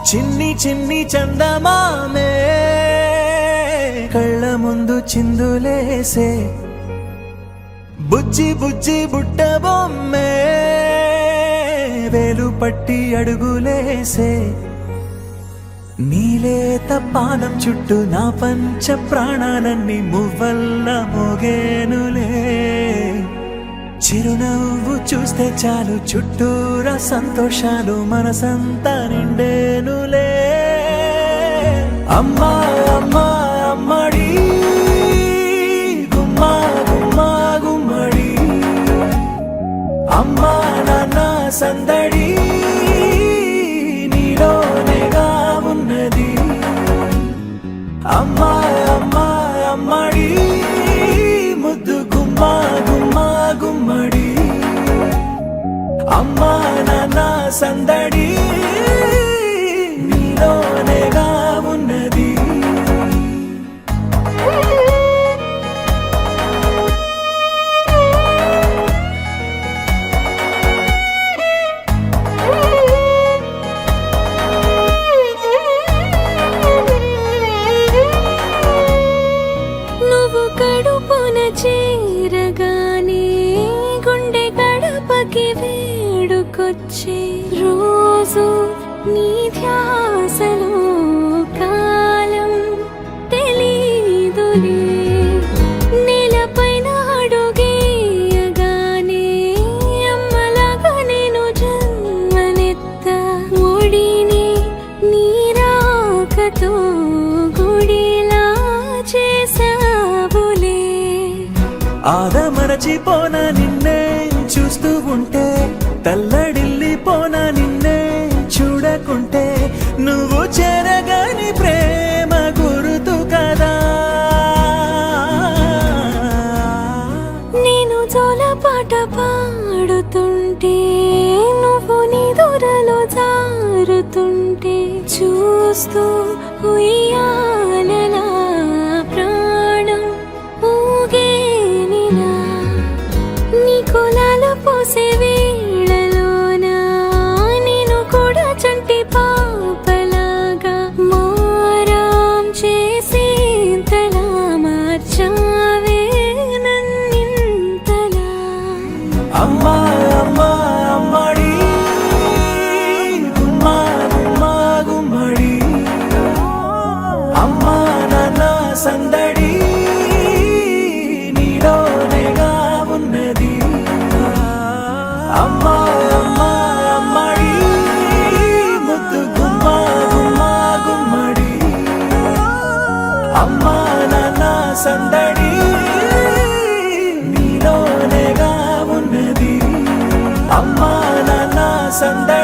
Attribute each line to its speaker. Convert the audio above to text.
Speaker 1: చిన్ని చిన్ని చందమామే కళ్ళ ముందు చిందులేసే బుజ్జి బుజ్జి బుట్ట బొమ్మే వేలు పట్టి అడుగులేసే నీలేత పానం చుట్టూ నా పంచ ప్రాణాలన్నీ మువ్వల్ల మోగేనులే చిరునవ్వు చూస్తే చాలు చుట్టూరా సంతోషాలు మనసంతా నిండేనులే అమ్మా అమ్మా అమ్మడి గుమ్మా గుమ్మా గుమ్మడి అమ్మా నాన్న సందడి నీలోనేగా ఉన్నది అమ్మా అమ్మా అమ్మడి ముద్దు గుమ్మా గుమ్మా గుమ్మడి అమ్మా నాన్న సందడి నీలోనేగా ఉన్నది
Speaker 2: నువ్వు కడుపున చేరగానే గుండె గడపకి వేడుకొచ్చే రోజు నీ ధ్యాసలో కాలం తెలీదులే నేలపైన అడుగేయగానే అమ్మలాగా నేను జన్మనెత్త ఒడిని నీ రాకతో గుడిలా చేసావులే
Speaker 1: ఆదమరచిపోన నిన్నే చూస్తూ ఉంటే తల్లడిల్లిపోన నిన్నే చూడకుంటే నువ్వు చెరగని ప్రేమ గుర్తు కదా
Speaker 2: నేను జోలపాట పాడుతుంటే నువ్వు నిదురలో జారుతుంటే చూస్తూ ఉయ్యాలలా ప్రాణం ఊగేనిలా నీ కులాలు పోసే వేళలోనా నేను కూడా చంటి పాపలాగా మారాం చేసేంతలా మార్చావే నన్నింతలా
Speaker 1: అమ్మా అమ్మా అమ్మడి గుమ్మా గుమ్మా గుమ్మడి అమ్మా నాన్న సందడి నీలోనేగా ఉన్నది అమ్మా అమ్మా అమ్మడి ముద్దు గుమ్మా గుమ్మా గుమ్మడి అమ్మా నాన్న సందడి నీలోనేగా ఉన్నది అమ్మా నాన్న సందడి